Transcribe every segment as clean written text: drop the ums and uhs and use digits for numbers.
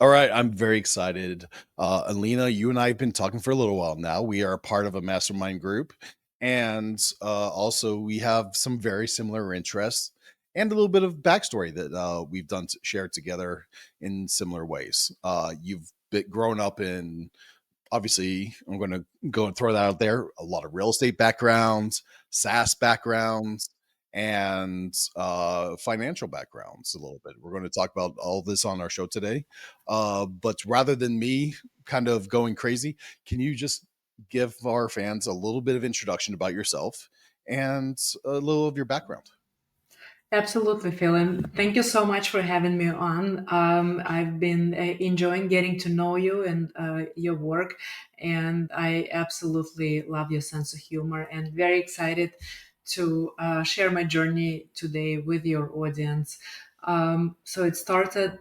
All right, I'm very excited. Alina, you and I have been talking for a little while now. We are part of a mastermind group, and also we have some very similar interests and a little bit of backstory that we've done shared together in similar ways. You've grown up in, obviously, I'm going to go and throw that out there, a lot of real estate backgrounds, SaaS backgrounds, and financial backgrounds a little bit. We're going to talk about all this on our show today. But rather than me kind of going crazy, can you just give our fans a little bit of introduction about yourself and a little of your background? Absolutely, Phil, and thank you so much for having me on. I've been enjoying getting to know you and your work, and I absolutely love your sense of humor and very excited to share my journey today with your audience. So it started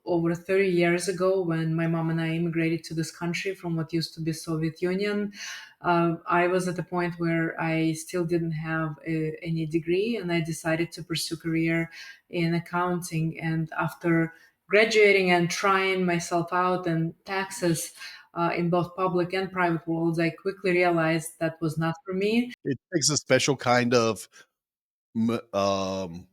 over 30 years ago when my mom and I immigrated to this country from what used to be Soviet Union. I was at a point where I still didn't have any degree, and I decided to pursue career in accounting. And after graduating and trying myself out in taxes in both public and private worlds, I quickly realized that was not for me. It takes a special kind of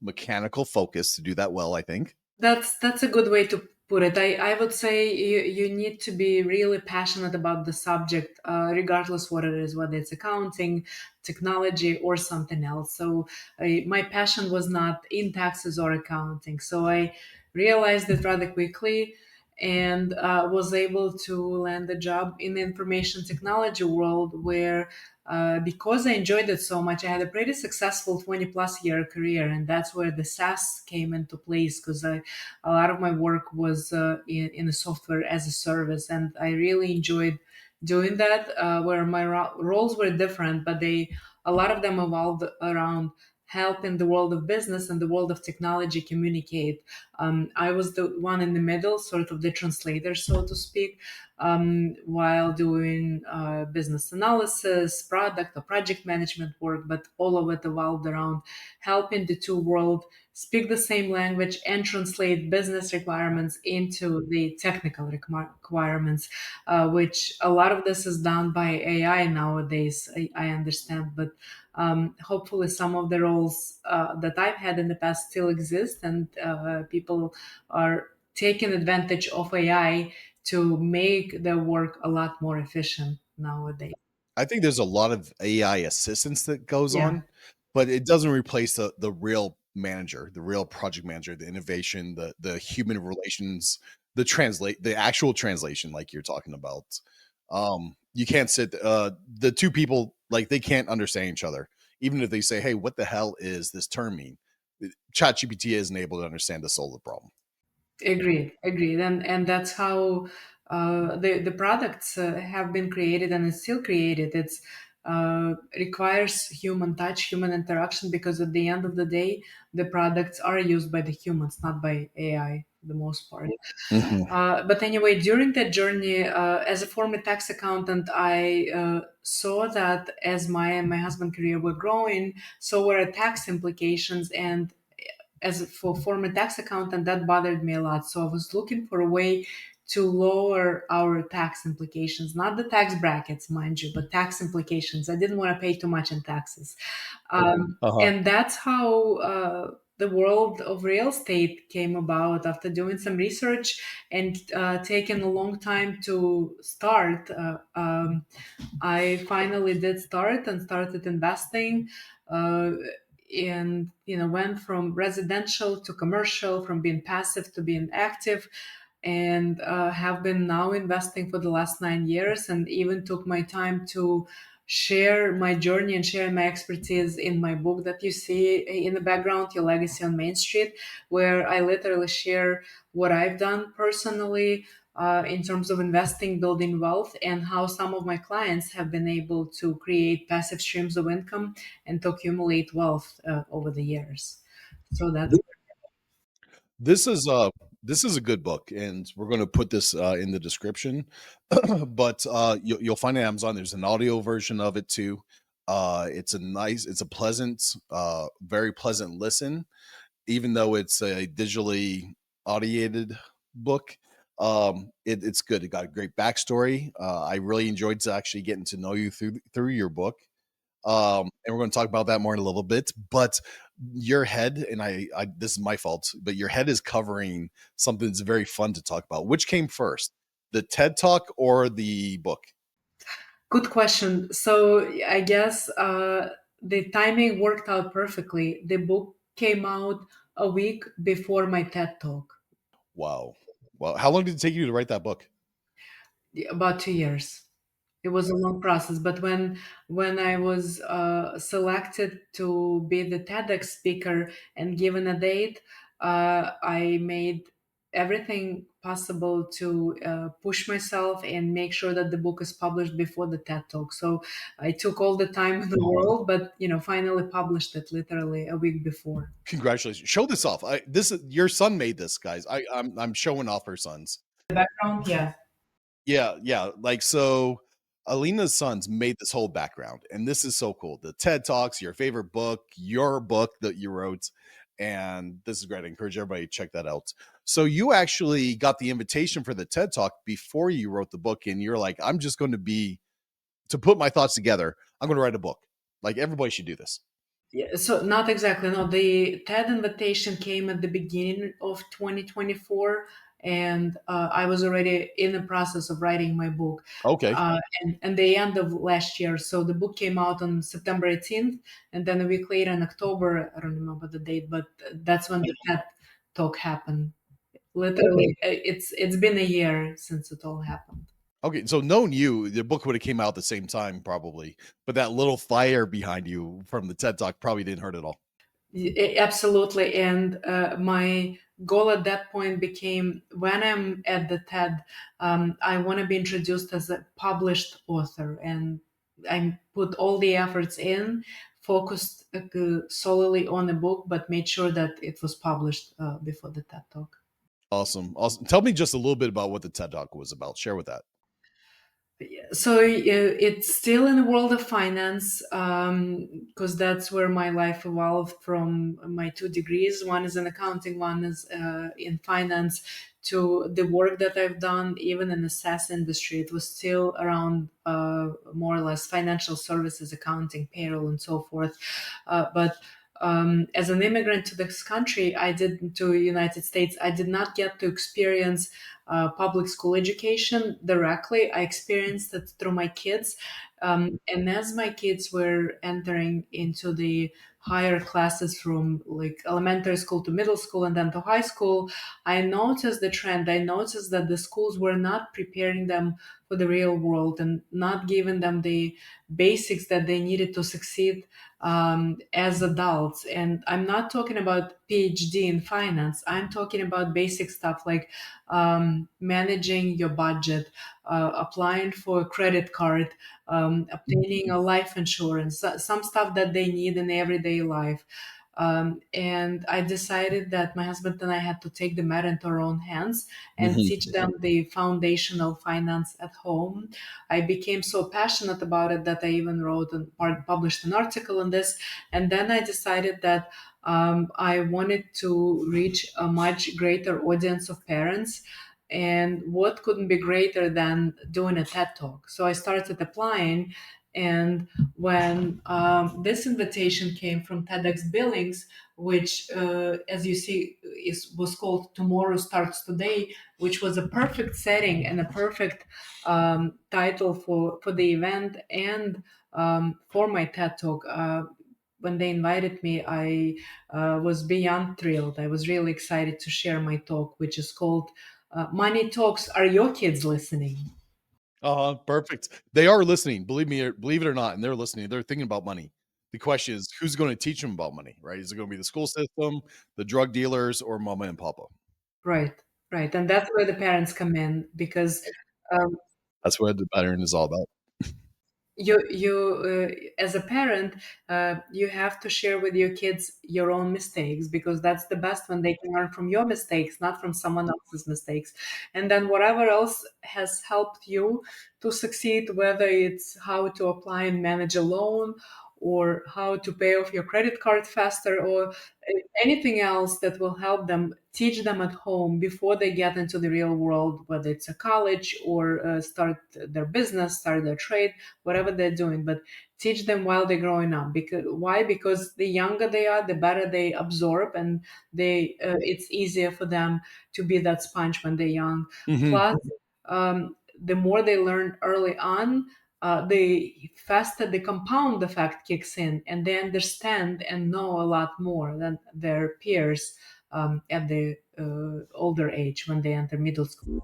mechanical focus to do that well, I think. That's a good way to put it. I would say you need to be really passionate about the subject, regardless what it is, whether it's accounting, technology, or something else. So my passion was not in taxes or accounting. So I realized it rather quickly and was able to land a job in the information technology world where because I enjoyed it so much, I had a pretty successful 20 plus year career. And that's where the SaaS came into place because a lot of my work was in the software as a service. And I really enjoyed doing that, where my roles were different, but a lot of them evolved around helping the world of business and the world of technology communicate. I was the one in the middle, sort of the translator, so to speak, while doing business analysis, product or project management work, but all of it evolved around helping the two world speak the same language and translate business requirements into the technical requirements, which a lot of this is done by AI nowadays, I understand. But hopefully, some of the roles that I've had in the past still exist, and people are taking advantage of AI to make their work a lot more efficient nowadays. I think there's a lot of AI assistance that goes Yeah, on, but it doesn't replace the real manager, the real project manager, the innovation, the human relations, the actual translation like you're talking about. You can't sit the two people, like, they can't understand each other. Even if they say, "Hey, what the hell is this term mean?" ChatGPT isn't able to understand to solve the problem. agreed, and that's how the products have been created and it's still created. It's requires human touch, human interaction, because at the end of the day, the products are used by the humans, not by AI, for the most part. Mhm. But anyway, during that journey, as a former tax accountant, I saw that as my and my husband career were growing, so were tax implications. And as for former tax accountant, that bothered me a lot. So I was looking for a way to lower our tax implications, not the tax brackets, mind you, but tax implications. I didn't want to pay too much in taxes. Uh-huh. And that's how the world of real estate came about after doing some research and taking a long time to start. I finally did start and started investing. And went from residential to commercial, from being passive to being active, and have been now investing for the last 9 years, and even took my time to share my journey and share my expertise in my book that you see in the background, Your Legacy on Main Street, where I literally share what I've done personally in terms of investing, building wealth, and how some of my clients have been able to create passive streams of income and to accumulate wealth over the years. So that's This is this is a good book, and we're going to put this in the description. But you'll find it on Amazon. There's an audio version of it too. It's a pleasant, very pleasant listen, even though it's a digitally audiated book. It's good. It got a great backstory. I really enjoyed actually getting to know you through your book. And we're going to talk about that more in a little bit. But your head, and this is my fault, but your head is covering something that's very fun to talk about. Which came first, the TED Talk or the book? Good question. So I guess the timing worked out perfectly. The book came out a week before my TED talk, Wow. Well, how long did it take you to write that book? about 2 years. It was a long process, but when I was selected to be the TEDx speaker and given a date, I made everything possible to push myself and make sure that the book is published before the TED Talk. So I took all the time in the world, but finally published it literally a week before. Congratulations. Show this off. This is your son made this, guys. I'm showing off her sons. The background, yeah. Yeah, yeah. Like, so Alina's sons made this whole background, and this is so cool. The TED Talks, your favorite book, your book that you wrote, and this is great. I encourage everybody to check that out. So you actually got the invitation for the TED Talk before you wrote the book, and you're like, I'm just going to put my thoughts together. I'm going to write a book. Like everybody should do this. Yeah, so not exactly. No, the TED invitation came at the beginning of 2024, and I was already in the process of writing my book, Okay. and the end of last year. So the book came out on September 18th, and then a week later in October, I don't remember the date, but that's when the TED talk happened. Literally, it's been a year since it all happened. Okay, so knowing you, the book would have came out at the same time probably, but that little fire behind you from the TED Talk probably didn't hurt at all. Absolutely. And my goal at that point became when I'm at the TED, I want to be introduced as a published author. And I put all the efforts in, focused solely on the book, but made sure that it was published before the TED Talk. Awesome, awesome. Tell me just a little bit about what the TED Talk was about. Share with that. So it's still in the world of finance because that's where my life evolved from my two degrees. One is in accounting, one is in finance. To the work that I've done, even in the SaaS industry, it was still around more or less financial services, accounting, payroll, and so forth. But as an immigrant to this country, I did to United States. I did not get to experience public school education directly. I experienced it through my kids. And as my kids were entering into the higher classes from like elementary school to middle school and then to high school, I noticed the trend. I noticed that the schools were not preparing them for the real world and not giving them the basics that they needed to succeed as adults. And I'm not talking about PhD in finance. I'm talking about basic stuff like managing your budget, applying for a credit card, obtaining a life insurance, some stuff that they need in everyday life. And I decided that my husband and I had to take the matter into our own hands and teach them the foundational finance at home. I became so passionate about it that I even wrote and published an article on this. And then I decided that I wanted to reach a much greater audience of parents. And what couldn't be greater than doing a TED talk? So I started applying. And when this invitation came from TEDx Billings, which, as you see, was called Tomorrow Starts Today, which was a perfect setting and a perfect title for the event and for my TED talk. When they invited me, I was beyond thrilled. I was really excited to share my talk, which is called Money Talks. Are your kids listening? Perfect. They are listening. Believe me, believe it or not, and they're listening. They're thinking about money. The question is, who's going to teach them about money, right? Is it going to be the school system, the drug dealers, or mama and papa? Right, right. And that's where the parents come in because um, That's what the pattern is all about. as a parent, you have to share with your kids your own mistakes, because that's the best when they can learn from your mistakes, not from someone else's mistakes. And then whatever else has helped you to succeed, whether it's how to apply and manage a loan, or how to pay off your credit card faster, or anything else that will help them, teach them at home before they get into the real world, whether it's a college or start their business, start their trade, whatever they're doing. But teach them while they're growing up. Because why? Because the younger they are, the better they absorb, and it's easier for them to be that sponge when they're young. Hmm. Plus, the more they learn early on, the faster the compound effect kicks in, and they understand and know a lot more than their peers at the older age, when they enter middle school.